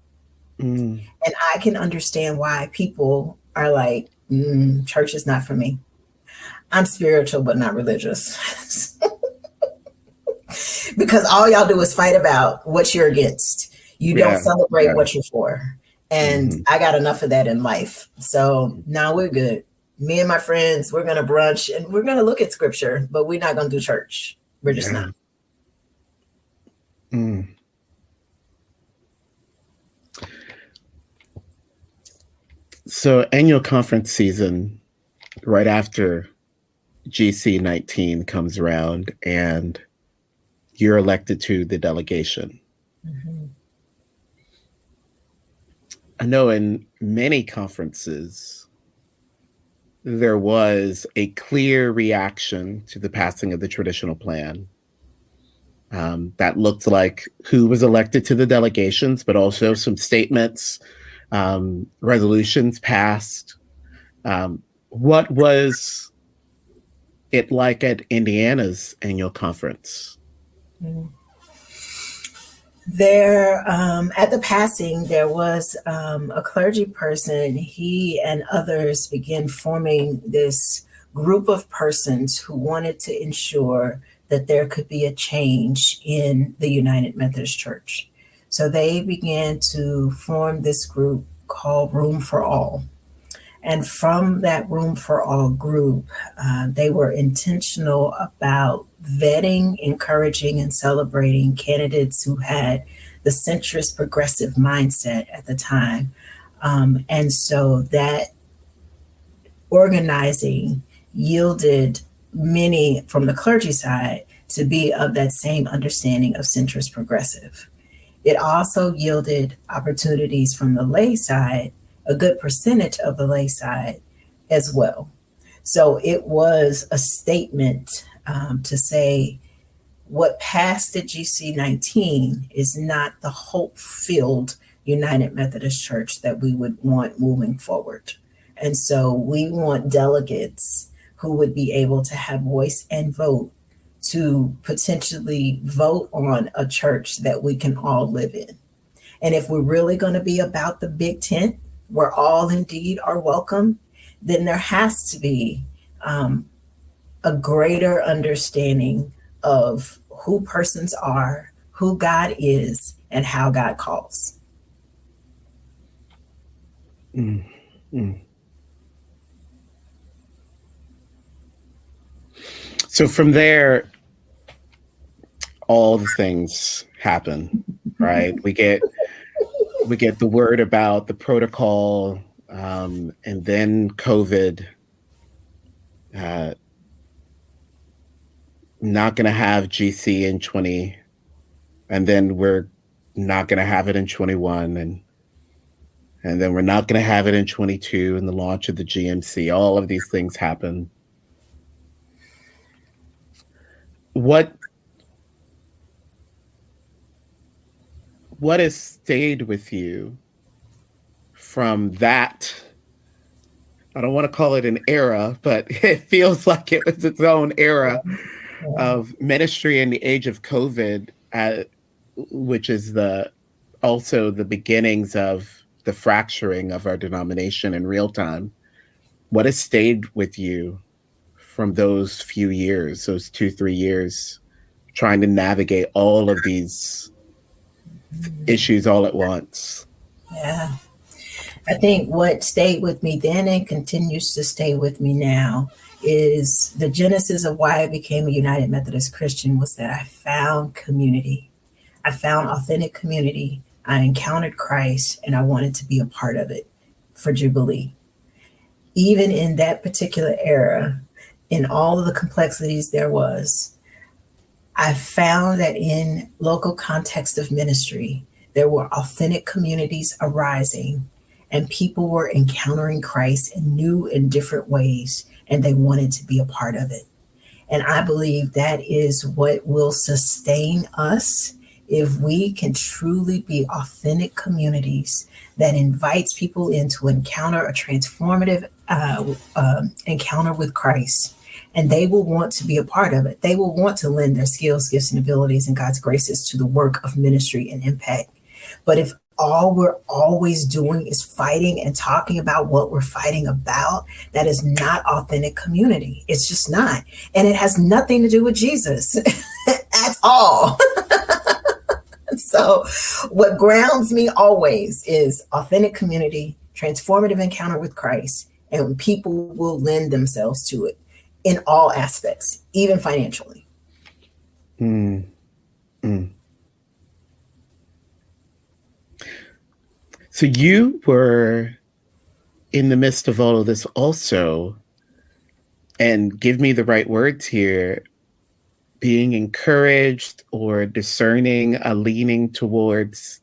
And I can understand why people are like, church is not for me. I'm spiritual, but not religious. Because all y'all do is fight about what you're against. You don't celebrate what you're for. And I got enough of that in life. So now we're good. Me and my friends, we're going to brunch and we're going to look at scripture, but we're not going to do church. We're just not. So annual conference season, right after GC 19 comes around and you're elected to the delegation. I know in many conferences, there was a clear reaction to the passing of the traditional plan. That looked like who was elected to the delegations, but also some statements, resolutions passed. What was it like at Indiana's annual conference? There, at the passing, there was a clergy person. He and others began forming this group of persons who wanted to ensure that there could be a change in the United Methodist Church. So they began to form this group called Room for All. And from that Room for All group, they were intentional about vetting, encouraging, and celebrating candidates who had the centrist progressive mindset at the time. And so that organizing yielded many from the clergy side to be of that same understanding of centrist progressive. It also yielded opportunities from the lay side, a good percentage of the lay side as well. So it was a statement to say what passed at GC 19 is not the hope-filled United Methodist Church that we would want moving forward. And so we want delegates who would be able to have voice and vote to potentially vote on a church that we can all live in. And if we're really going to be about the big tent, where all indeed are welcome, then there has to be a greater understanding of who persons are, who God is, and how God calls. Mm, mm. So from there, all the things happen, right? We get the word about the protocol, and then COVID. Not going to have GC in 20, and then we're not going to have it in 21, and then we're not going to have it in 22, and the launch of the GMC. All of these things happen. What has stayed with you from that? I don't want to call it an era, but it feels like it was its own era of ministry in the age of COVID, which is also the beginnings of the fracturing of our denomination in real time. What has stayed with you from those few years, those 2-3 years, trying to navigate all of these issues all at once? Yeah. I think what stayed with me then and continues to stay with me now is the genesis of why I became a United Methodist Christian was that I found community. I found authentic community. I encountered Christ and I wanted to be a part of it for Jubilee. Even in that particular era, in all of the complexities there was, I found that in local context of ministry, there were authentic communities arising and people were encountering Christ in new and different ways, and they wanted to be a part of it. And I believe that is what will sustain us if we can truly be authentic communities that invites people in to encounter a transformative encounter with Christ. And they will want to be a part of it. They will want to lend their skills, gifts, and abilities and God's graces to the work of ministry and impact. But if all we're always doing is fighting and talking about what we're fighting about, that is not authentic community. It's just not. And it has nothing to do with Jesus at all. So what grounds me always is authentic community, transformative encounter with Christ, and people will lend themselves to it in all aspects, even financially. Mm. Mm. So you were in the midst of all of this also, and give me the right words here, being encouraged or discerning a leaning towards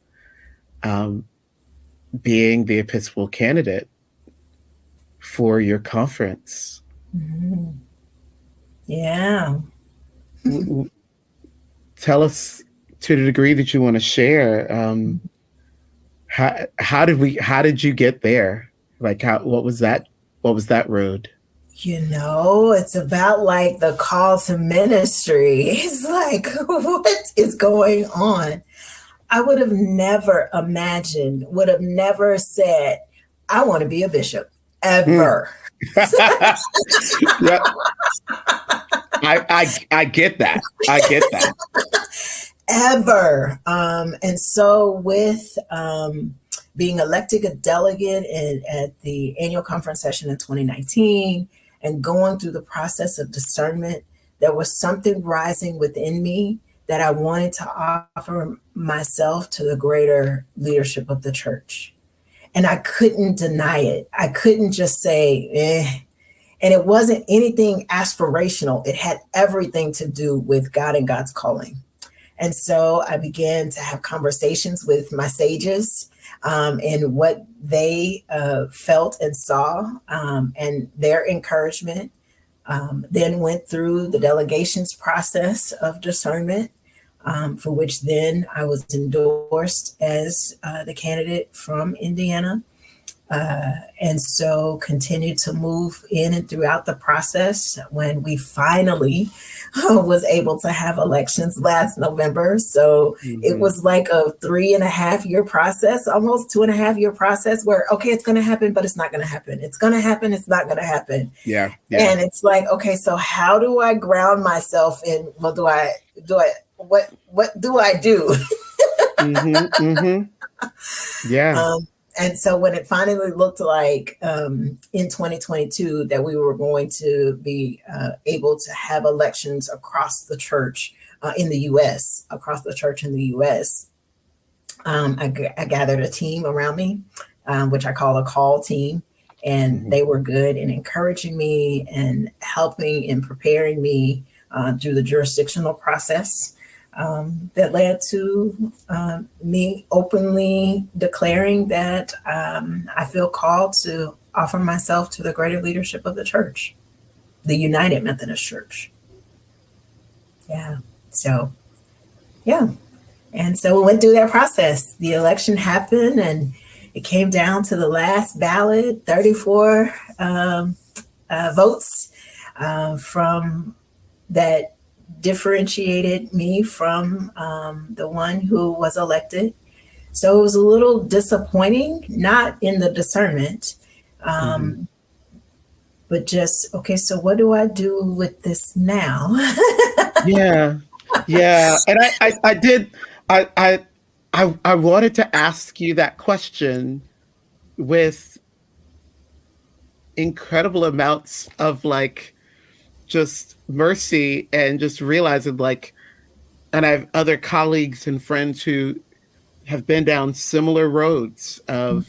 being the Episcopal candidate for your conference. Mm-hmm. Yeah. Tell us, to the degree that you want to share, how did you get there? Like, what was that road? You know, it's about like the call to ministry. It's like, what is going on? I would have never imagined, would have never said, I want to be a bishop ever. Yep. I get that. I get that. Ever. And so with being elected a delegate at the annual conference session in 2019 and going through the process of discernment, there was something rising within me that I wanted to offer myself to the greater leadership of the church. And I couldn't deny it. I couldn't just say, eh. And it wasn't anything aspirational. It had everything to do with God and God's calling. And so I began to have conversations with my sages and what they felt and saw and their encouragement. Then went through the delegations process of discernment, for which then I was endorsed as the candidate from Indiana. And so continued to move in and throughout the process when we finally was able to have elections last November. So it was like a 3.5 year process, almost 2.5 year process where, okay, it's going to happen, but it's not going to happen. It's going to happen. It's not going to happen. Yeah. And it's like, okay, so how do I ground myself in, what do I do? Yeah. And so when it finally looked like in 2022 that we were going to be able to have elections across the church in the U.S., I gathered a team around me, which I call a call team. And they were good in encouraging me and helping and preparing me through the jurisdictional process. That led to me openly declaring that I feel called to offer myself to the greater leadership of the church, the United Methodist Church. And so we went through that process. The election happened and it came down to the last ballot, 34 votes from that differentiated me from the one who was elected. So it was a little disappointing, not in the discernment, but just, okay, so what do I do with this now? Yeah. And I wanted to ask you that question with incredible amounts of like just mercy and just realizing like, and I have other colleagues and friends who have been down similar roads of,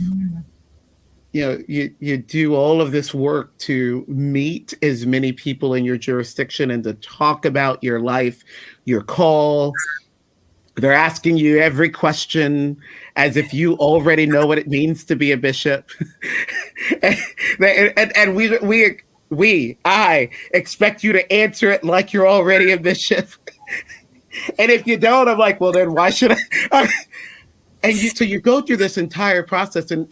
you do all of this work to meet as many people in your jurisdiction and to talk about your life, your call. They're asking you every question as if you already know what it means to be a bishop. and I expect you to answer it like you're already a bishop. And if you don't, I'm like, well, then why should I? So you go through this entire process, and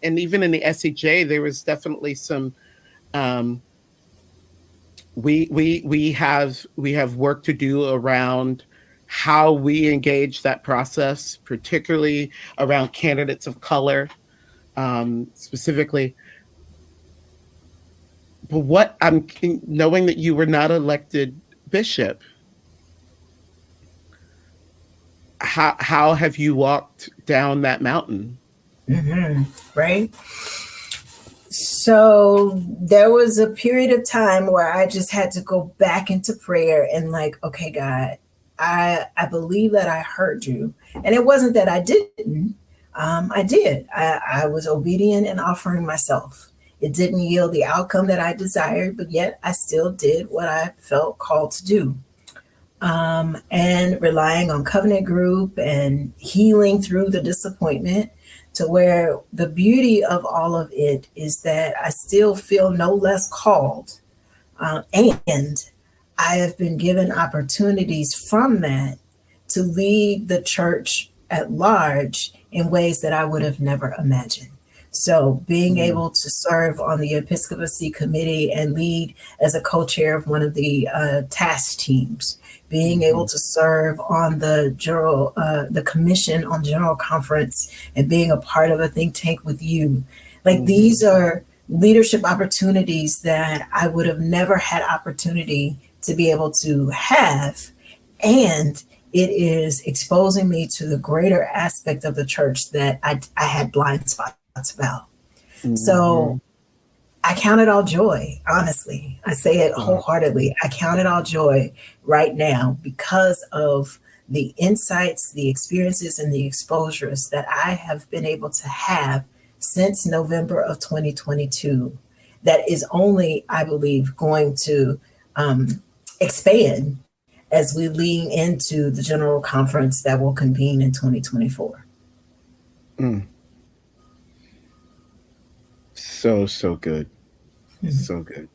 even in the SEJ, there was definitely some. We have work to do around how we engage that process, particularly around candidates of color, specifically. But what I'm knowing that you were not elected bishop, how have you walked down that mountain? Right. So there was a period of time where I just had to go back into prayer and like, okay, God, I believe that I heard you. And it wasn't that I didn't. I did. I was obedient in offering myself. It didn't yield the outcome that I desired, but yet I still did what I felt called to do. And relying on covenant group and healing through the disappointment, to where the beauty of all of it is that I still feel no less called. And I have been given opportunities from that to lead the church at large in ways that I would have never imagined. So being able to serve on the Episcopacy Committee and lead as a co-chair of one of the task teams, being able to serve on the Commission on General Conference and being a part of a think tank with you. Like these are leadership opportunities that I would have never had opportunity to be able to have. And it is exposing me to the greater aspect of the church that I had blind spots about. So I count it all joy, honestly. I say it wholeheartedly. I count it all joy right now because of the insights, the experiences, and the exposures that I have been able to have since November of 2022. That is only, I believe, going to expand as we lean into the General Conference that will convene in 2024. So good. So good.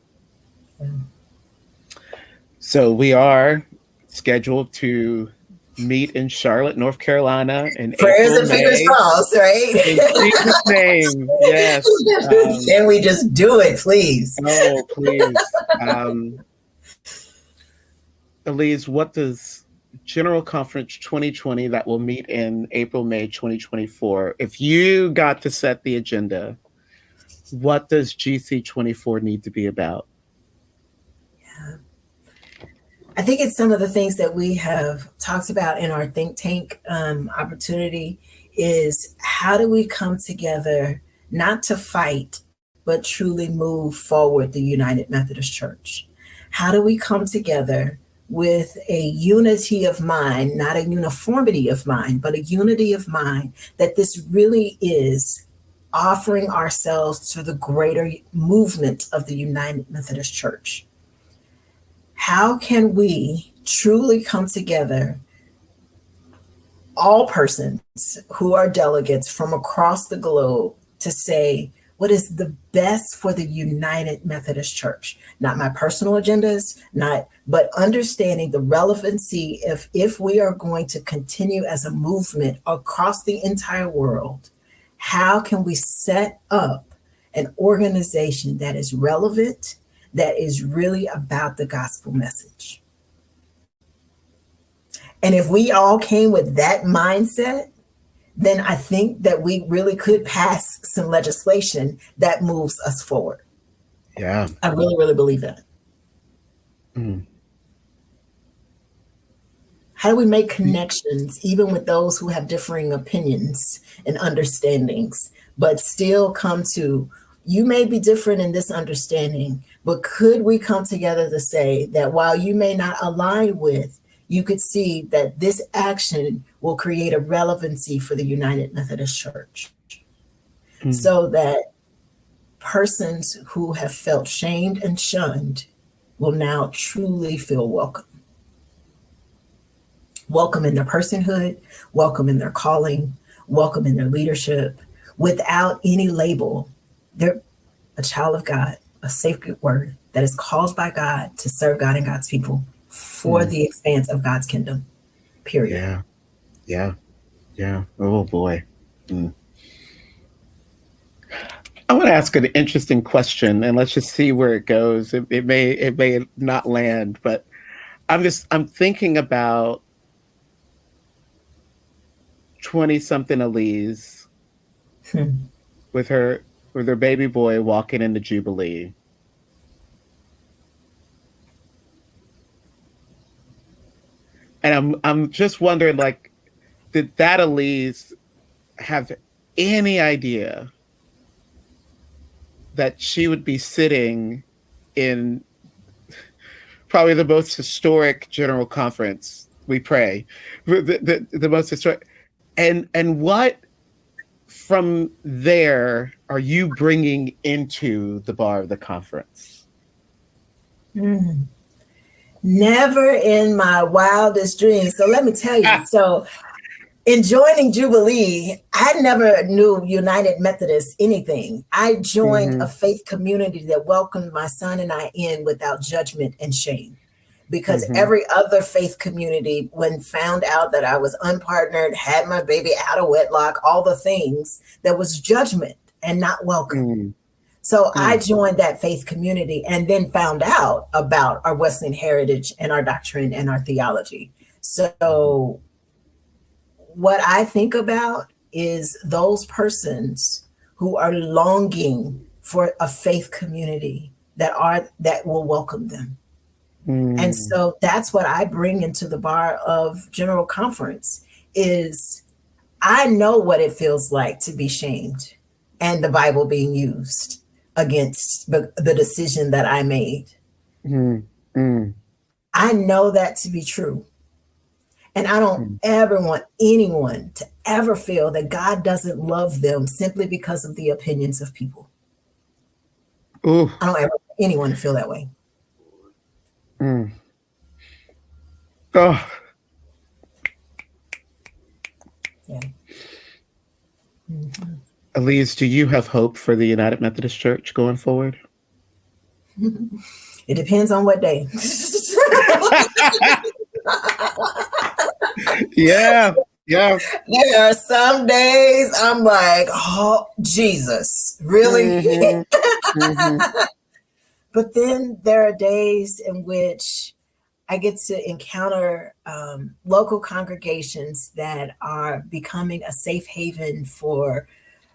So we are scheduled to meet in Charlotte, North Carolina in Prayers April, and fingers crossed, right? In Jesus' name, yes. Can we just do it, please? Oh, please. Aleze, what does General Conference 2020 that will meet in April, May 2024, if you got to set the agenda, what does GC 24 need to be about? Yeah. I think it's some of the things that we have talked about in our think tank opportunity is how do we come together, not to fight, but truly move forward the United Methodist Church? How do we come together with a unity of mind, not a uniformity of mind, but a unity of mind, that this really is offering ourselves to the greater movement of the United Methodist Church? How can we truly come together, all persons who are delegates from across the globe, to say what is the best for the United Methodist Church? Not my personal agendas, but understanding the relevancy if we are going to continue as a movement across the entire world. How can we set up an organization that is relevant, that is really about the gospel message? And if we all came with that mindset, then I think that we really could pass some legislation that moves us forward. Yeah. I really, really believe that. How do we make connections, even with those who have differing opinions and understandings, but still come to, you may be different in this understanding, but could we come together to say that while you may not align with, you could see that this action will create a relevancy for the United Methodist Church, so that persons who have felt shamed and shunned will now truly feel welcome. Welcome in their personhood, welcome in their calling, welcome in their leadership, without any label. They're a child of God, a sacred word that is called by God to serve God and God's people for the expanse of God's kingdom, period. Yeah. Oh boy. I want to ask an interesting question, and let's just see where it goes. It may not land, but I'm thinking about 20-something Aleze with her baby boy walking into Jubilee. And I'm just wondering, like, did that Aleze have any idea that she would be sitting in probably the most historic General Conference, we pray, the most historic, and what from there are you bringing into the bar of the conference? Never in my wildest dreams. So let me tell you, so in joining Jubilee, I never knew United Methodist anything. I joined a faith community that welcomed my son and I in without judgment and shame. Because every other faith community, when found out that I was unpartnered, had my baby out of wedlock, all the things, there was judgment. and not welcome. So I joined that faith community and then found out about our Wesleyan heritage and our doctrine and our theology. So what I think about is those persons who are longing for a faith community that will welcome them. And so that's what I bring into the bar of General Conference is I know what it feels like to be shamed and the Bible being used against the decision that I made. I know that to be true. And I don't ever want anyone to ever feel that God doesn't love them simply because of the opinions of people. I don't ever want anyone to feel that way. Oh. Yeah. Aleze, do you have hope for the United Methodist Church going forward? It depends on what day. Yeah. There are some days I'm like, oh, Jesus, really? But then there are days in which I get to encounter local congregations that are becoming a safe haven for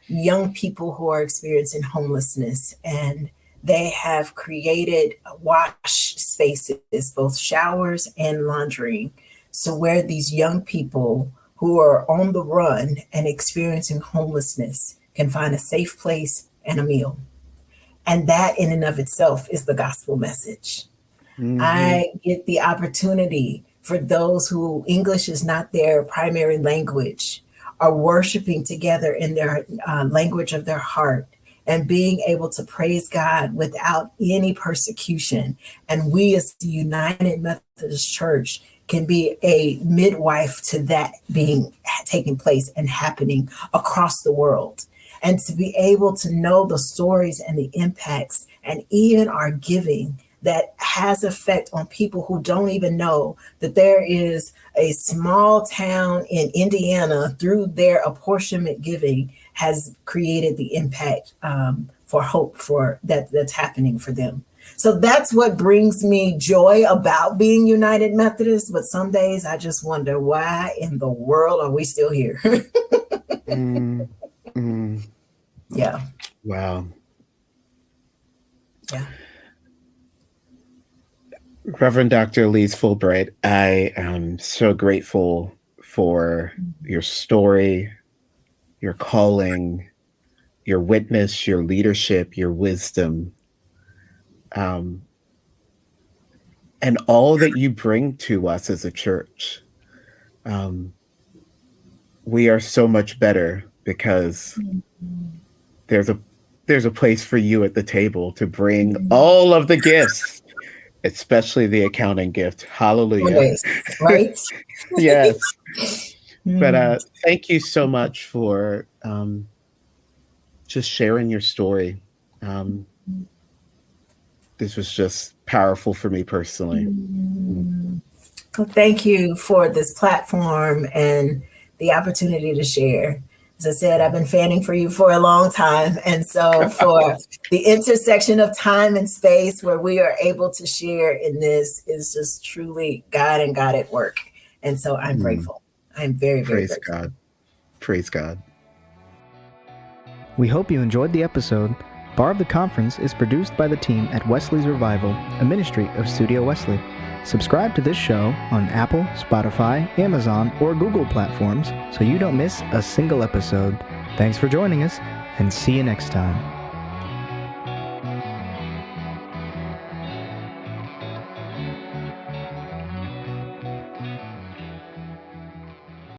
young people who are experiencing homelessness. And they have created wash spaces, both showers and laundry. So where these young people who are on the run and experiencing homelessness can find a safe place and a meal. And that in and of itself is the gospel message. I get the opportunity for those who English is not their primary language, are worshiping together in their language of their heart and being able to praise God without any persecution. And we as the United Methodist Church can be a midwife to that taking place and happening across the world. And to be able to know the stories and the impacts and even our giving that has effect on people who don't even know that there is a small town in Indiana through their apportionment giving has created the impact for hope for that's happening for them. So that's what brings me joy about being United Methodist. But some days I just wonder, why in the world are we still here? Yeah. Wow. Yeah. Reverend Dr. Aleze Fulbright, I am so grateful for your story, your calling, your witness, your leadership, your wisdom, and all that you bring to us as a church. We are so much better because there's a place for you at the table to bring all of the gifts, especially the accounting gift. Hallelujah. Right? Yes. But thank you so much for just sharing your story. This was just powerful for me personally. Well, thank you for this platform and the opportunity to share. As I said, I've been fanning for you for a long time. And so for the intersection of time and space where we are able to share in this is just truly God and God at work. And so I'm grateful. I'm very, very Praise grateful. God. Praise God. We hope you enjoyed the episode. Bar of the Conference is produced by the team at Wesley's Revival, a ministry of Studio Wesley. Subscribe to this show on Apple, Spotify, Amazon, or Google platforms so you don't miss a single episode. Thanks for joining us, and see you next time.